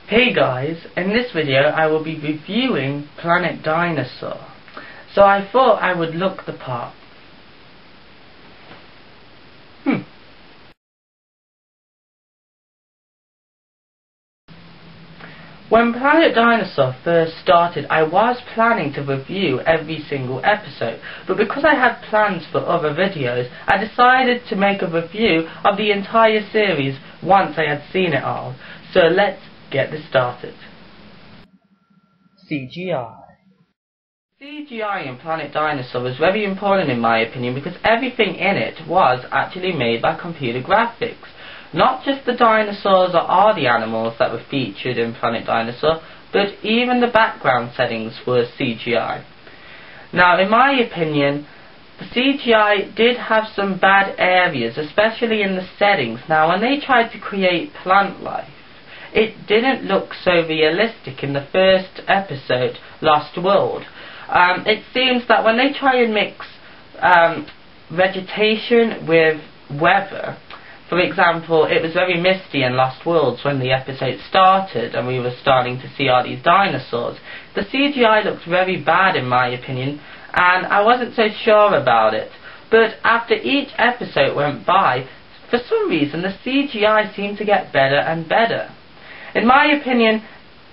Hey guys, in this video I will be reviewing Planet Dinosaur. So I thought I would look the part. When Planet Dinosaur first started, I was planning to review every single episode, but because I had plans for other videos, I decided to make a review of the entire series once I had seen it all. So let's get this started. CGI in Planet Dinosaur was very important in my opinion because everything in it was actually made by computer graphics. Not just the dinosaurs or all the animals that were featured in Planet Dinosaur, but even the background settings were CGI. Now, in my opinion, the CGI did have some bad areas, especially in the settings. Now, when they tried to create plant life, it didn't look so realistic in the first episode, Lost World. It seems that when they try and mix vegetation with weather, for example, it was very misty in Lost Worlds when the episode started and we were starting to see all these dinosaurs. The CGI looked very bad in my opinion, and I wasn't so sure about it. But after each episode went by, for some reason the CGI seemed to get better and better. In my opinion,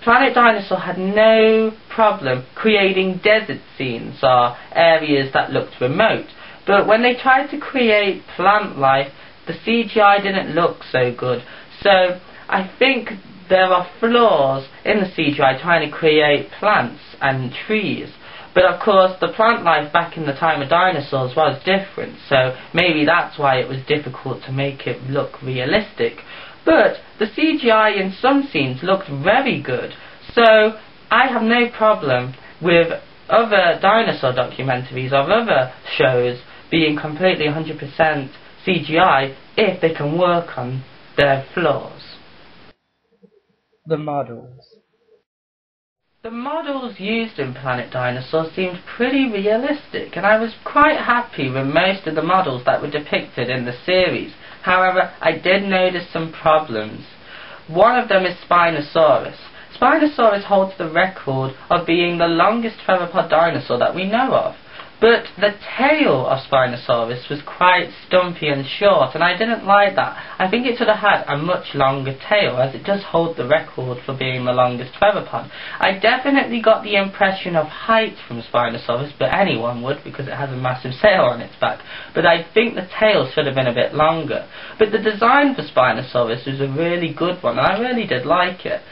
Planet Dinosaur had no problem creating desert scenes or areas that looked remote, but when they tried to create plant life, the CGI didn't look so good. So I think there are flaws in the CGI trying to create plants and trees. But of course the plant life back in the time of dinosaurs was different, so maybe that's why it was difficult to make it look realistic. But the CGI in some scenes looked very good, so I have no problem with other dinosaur documentaries or other shows being completely 100% CGI if they can work on their flaws. The models used in Planet Dinosaur seemed pretty realistic, and I was quite happy with most of the models that were depicted in the series. However, I did notice some problems. One of them is Spinosaurus. Spinosaurus holds the record of being the longest theropod dinosaur that we know of. But the tail of Spinosaurus was quite stumpy and short, and I didn't like that. I think it should have had a much longer tail, as it does hold the record for being the longest theropod. I definitely got the impression of height from Spinosaurus, but anyone would because it has a massive sail on its back. But I think the tail should have been a bit longer. But the design for Spinosaurus was a really good one, and I really did like it.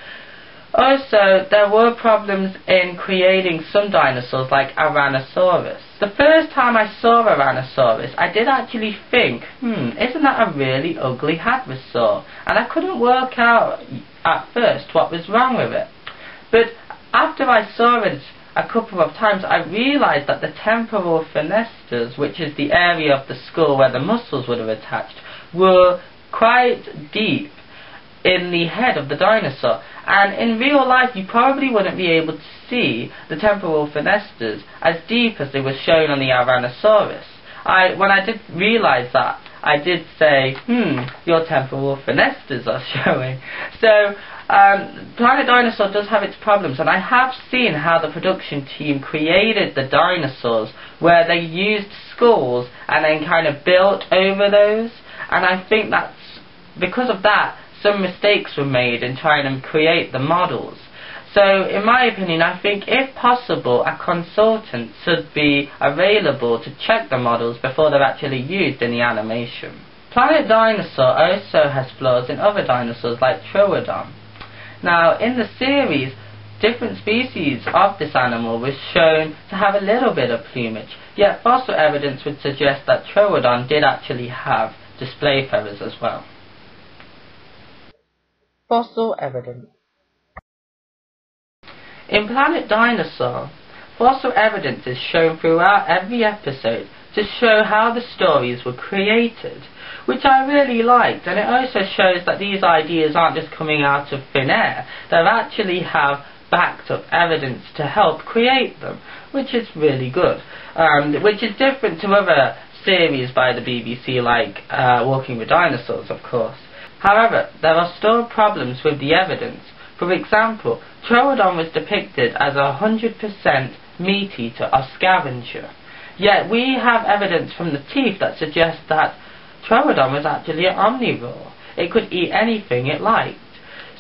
Also, there were problems in creating some dinosaurs like Tyrannosaurus. The first time I saw Tyrannosaurus, I did actually think, isn't that a really ugly hadrosaur? And I couldn't work out at first what was wrong with it. But after I saw it a couple of times, I realised that the temporal finesters, which is the area of the skull where the muscles would have attached, were quite deep in the head of the dinosaur, and in real life you probably wouldn't be able to see the temporal finesters as deep as they were shown on the Tyrannosaurus. When I did realise that, I did say, your temporal finesters are showing. So Planet Dinosaur does have its problems, and I have seen how the production team created the dinosaurs where they used skulls and then kind of built over those, and I think that's because of that some mistakes were made in trying to create the models. So, in my opinion, I think if possible, a consultant should be available to check the models before they're actually used in the animation. Planet Dinosaur also has flaws in other dinosaurs like Troodon. Now, in the series, different species of this animal was shown to have a little bit of plumage, yet fossil evidence would suggest that Troodon did actually have display feathers as well. Fossil evidence. In Planet Dinosaur, fossil evidence is shown throughout every episode to show how the stories were created, which I really liked, and it also shows that these ideas aren't just coming out of thin air. They actually have backed up evidence to help create them, which is really good, which is different to other series by the BBC like Walking with Dinosaurs, of course. However, there are still problems with the evidence. For example, Troodon was depicted as a 100% meat-eater or scavenger. Yet we have evidence from the teeth that suggests that Troodon was actually an omnivore. It could eat anything it liked.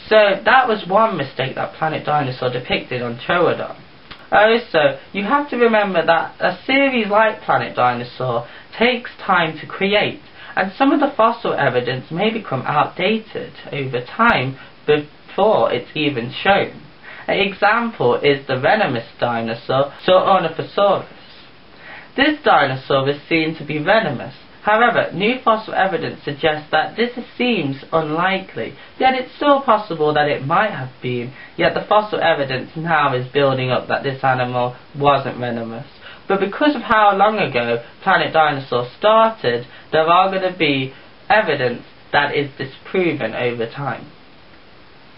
So that was one mistake that Planet Dinosaur depicted on Troodon. Also, you have to remember that a series like Planet Dinosaur takes time to create, and some of the fossil evidence may become outdated over time before it's even shown. An example is the venomous dinosaur, Ornithosaurus. This dinosaur was seen to be venomous. However, new fossil evidence suggests that this seems unlikely, yet it's still possible that it might have been, yet the fossil evidence now is building up that this animal wasn't venomous. But because of how long ago Planet Dinosaur started, there are going to be evidence that is disproven over time.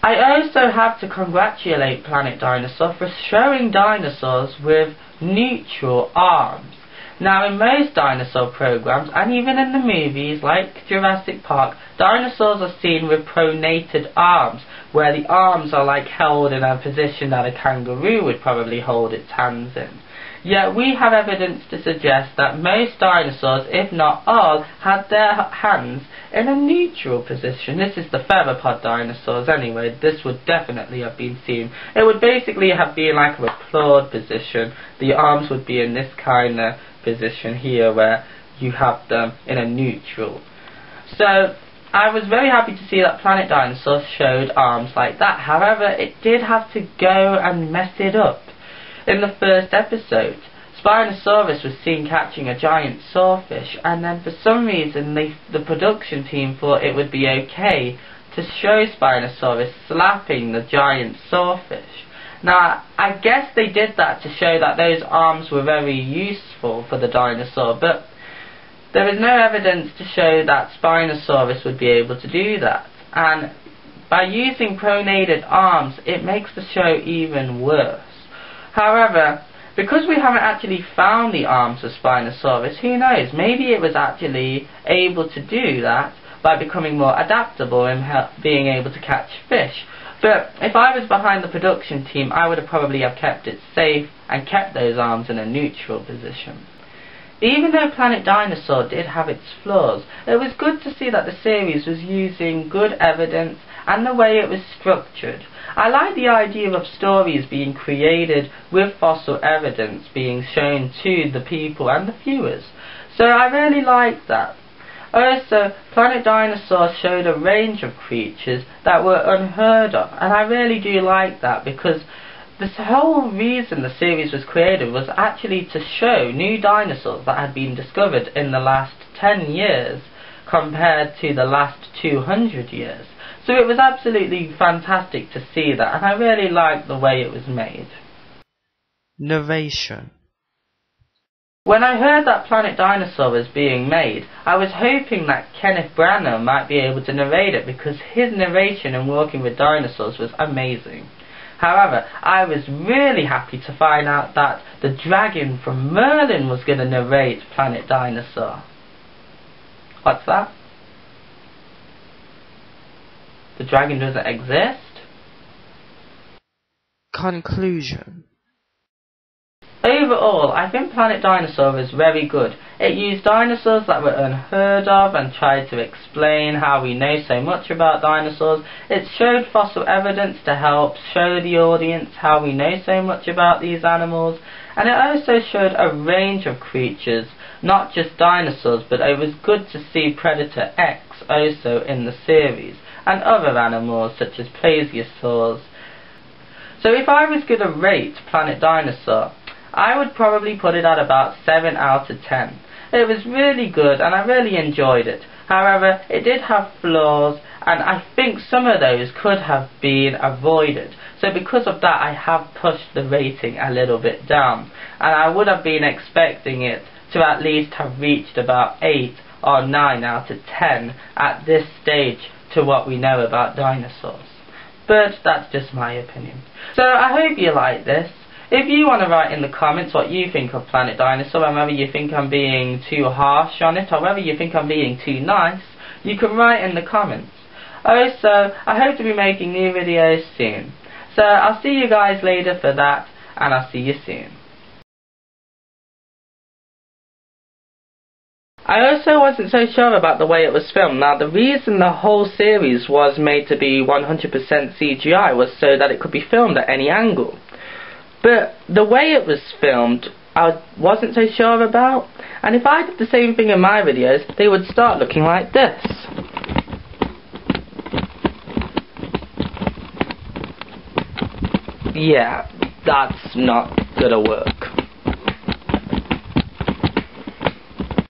I also have to congratulate Planet Dinosaur for showing dinosaurs with neutral arms. Now, in most dinosaur programs, and even in the movies like Jurassic Park, dinosaurs are seen with pronated arms, where the arms are like held in a position that a kangaroo would probably hold its hands in. Yet we have evidence to suggest that most dinosaurs, if not all, had their hands in a neutral position. This is the theropod dinosaurs anyway. This would definitely have been seen. It would basically have been like a applaud position. The arms would be in this kind of position here where you have them in a neutral. So I was very happy to see that Planet Dinosaur showed arms like that. However, it did have to go and mess it up. In the first episode, Spinosaurus was seen catching a giant sawfish, and then for some reason the production team thought it would be okay to show Spinosaurus slapping the giant sawfish. Now, I guess they did that to show that those arms were very useful for the dinosaur, but there is no evidence to show that Spinosaurus would be able to do that. And by using pronated arms, it makes the show even worse. However, because we haven't actually found the arms of Spinosaurus, who knows, maybe it was actually able to do that by becoming more adaptable and being able to catch fish. But if I was behind the production team, I would have probably have kept it safe and kept those arms in a neutral position. Even though Planet Dinosaur did have its flaws, it was good to see that the series was using good evidence and the way it was structured. I like the idea of stories being created with fossil evidence being shown to the people and the viewers. So I really liked that. Also, Planet Dinosaur showed a range of creatures that were unheard of, and I really do like that because this whole reason the series was created was actually to show new dinosaurs that had been discovered in the last 10 years compared to the last 200 years. So it was absolutely fantastic to see that, and I really liked the way it was made. Narration. When I heard that Planet Dinosaur was being made, I was hoping that Kenneth Branagh might be able to narrate it because his narration in Walking with Dinosaurs was amazing. However, I was really happy to find out that the dragon from Merlin was going to narrate Planet Dinosaur. What's that? The dragon doesn't exist? Conclusion. Overall, I think Planet Dinosaur was very good. It used dinosaurs that were unheard of and tried to explain how we know so much about dinosaurs. It showed fossil evidence to help show the audience how we know so much about these animals. And it also showed a range of creatures, not just dinosaurs, but it was good to see Predator X also in the series, and other animals such as plesiosaurs. So if I was going to rate Planet Dinosaur, I would probably put it at about 7 out of 10. It was really good and I really enjoyed it. However, it did have flaws and I think some of those could have been avoided. So because of that, I have pushed the rating a little bit down. And I would have been expecting it to at least have reached about 8 or 9 out of 10 at this stage to what we know about dinosaurs. But that's just my opinion. So I hope you like this. If you want to write in the comments what you think of Planet Dinosaur and whether you think I'm being too harsh on it or whether you think I'm being too nice, you can write in the comments. Also, I hope to be making new videos soon. So I'll see you guys later for that, and I'll see you soon. I also wasn't so sure about the way it was filmed. Now, the reason the whole series was made to be 100% CGI was so that it could be filmed at any angle. But the way it was filmed, I wasn't so sure about. And if I did the same thing in my videos, they would start looking like this. Yeah, that's not gonna work.